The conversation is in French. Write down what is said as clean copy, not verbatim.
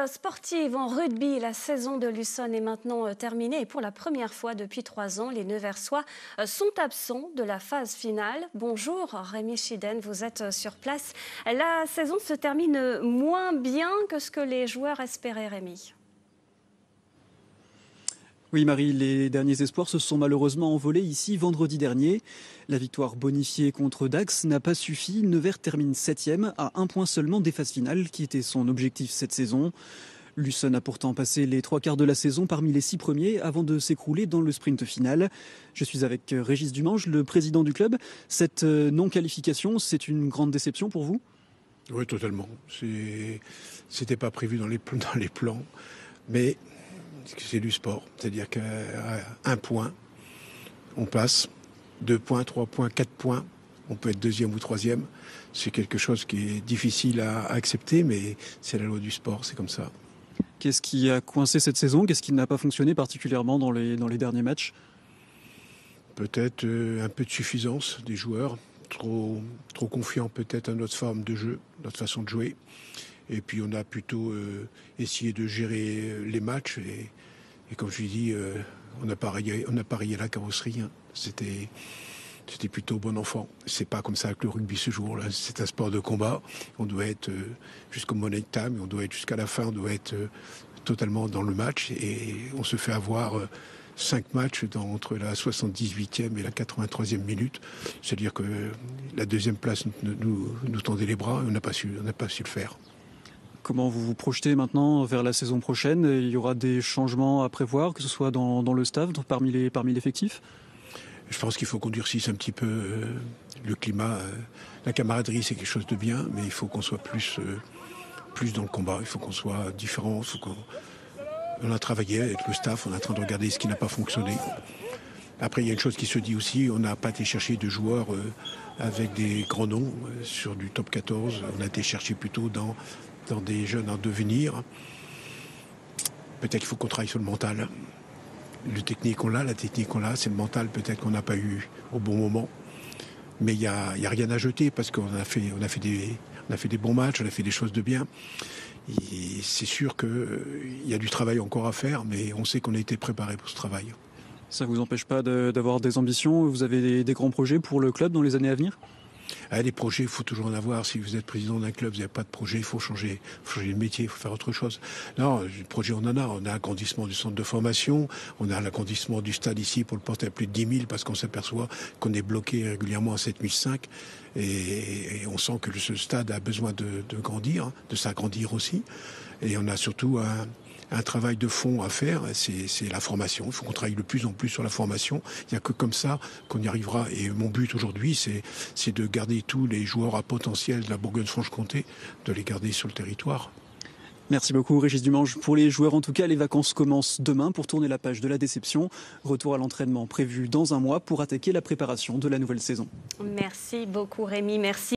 sportive en rugby, la saison de l'Ussonne est maintenant terminée et pour la première fois depuis 3 ans, les Neversois sont absents de la phase finale. Bonjour Rémi Chiden, vous êtes sur place. La saison se termine moins bien que ce que les joueurs espéraient, Rémi. Oui Marie, les derniers espoirs se sont malheureusement envolés ici vendredi dernier. La victoire bonifiée contre Dax n'a pas suffi. Nevers termine 7e à 1 point seulement des phases finales qui était son objectif cette saison. L'Ussonne a pourtant passé les 3/4 de la saison parmi les 6 premiers avant de s'écrouler dans le sprint final. Je suis avec Régis Dumange, le président du club. Cette non-qualification, c'est une grande déception pour vous ? Oui, totalement. C'était pas prévu dans les plans, mais c'est du sport. C'est-à-dire qu'à 1 point, on passe. 2 points, 3 points, 4 points. On peut être 2e ou 3e. C'est quelque chose qui est difficile à accepter, mais c'est la loi du sport, c'est comme ça. Qu'est-ce qui a coincé cette saison ? Qu'est-ce qui n'a pas fonctionné particulièrement dans les derniers matchs ? Peut-être un peu de suffisance des joueurs, trop confiants peut-être à notre forme de jeu, notre façon de jouer. Et puis on a plutôt essayé de gérer les matchs et comme je l'ai dit, on a parié la carrosserie. Hein. C'était plutôt bon enfant. C'est pas comme ça que le rugby se joue. Là. C'est un sport de combat. On doit être jusqu'au money time, on doit être jusqu'à la fin, on doit être totalement dans le match. Et on se fait avoir 5 matchs entre la 78e et la 83e minute. C'est-à-dire que la 2e place nous tendait les bras et on n'a pas su le faire. Comment vous vous projetez maintenant vers la saison prochaine ? Il y aura des changements à prévoir, que ce soit dans le staff, parmi l'effectif ? Je pense qu'il faut qu'on durcisse un petit peu le climat. La camaraderie, c'est quelque chose de bien, mais il faut qu'on soit plus dans le combat. Il faut qu'on soit différent. On a travaillé avec le staff, on est en train de regarder ce qui n'a pas fonctionné. Après, il y a une chose qui se dit aussi, on n'a pas été chercher de joueurs avec des grands noms sur du top 14. On a été chercher plutôt dans des jeunes en devenir. Peut-être qu'il faut qu'on travaille sur le mental. La technique on l'a, c'est le mental peut-être qu'on n'a pas eu au bon moment. Mais il y a rien à jeter parce qu'on a fait des bons matchs, on a fait des choses de bien. Et c'est sûr qu'il y a du travail encore à faire, mais on sait qu'on a été préparé pour ce travail. Ça ne vous empêche pas d'avoir des ambitions ? Vous avez des grands projets pour le club dans les années à venir ? Les projets, il faut toujours en avoir. Si vous êtes président d'un club, vous n'avez pas de projet, il faut changer de métier, il faut faire autre chose. Non, le projet, on en a. On a l'agrandissement du centre de formation, on a l'agrandissement du stade ici pour le porter à plus de 10 000 parce qu'on s'aperçoit qu'on est bloqué régulièrement à 7 500. Et on sent que ce stade a besoin de grandir, de s'agrandir aussi. Et on a surtout un travail de fond à faire, c'est la formation. Il faut qu'on travaille de plus en plus sur la formation. Il n'y a que comme ça qu'on y arrivera. Et mon but aujourd'hui, c'est de garder tous les joueurs à potentiel de la Bourgogne-Franche-Comté, de les garder sur le territoire. Merci beaucoup Régis Dumange. Pour les joueurs en tout cas, les vacances commencent demain pour tourner la page de la déception. Retour à l'entraînement prévu dans 1 mois pour attaquer la préparation de la nouvelle saison. Merci beaucoup Rémi, merci.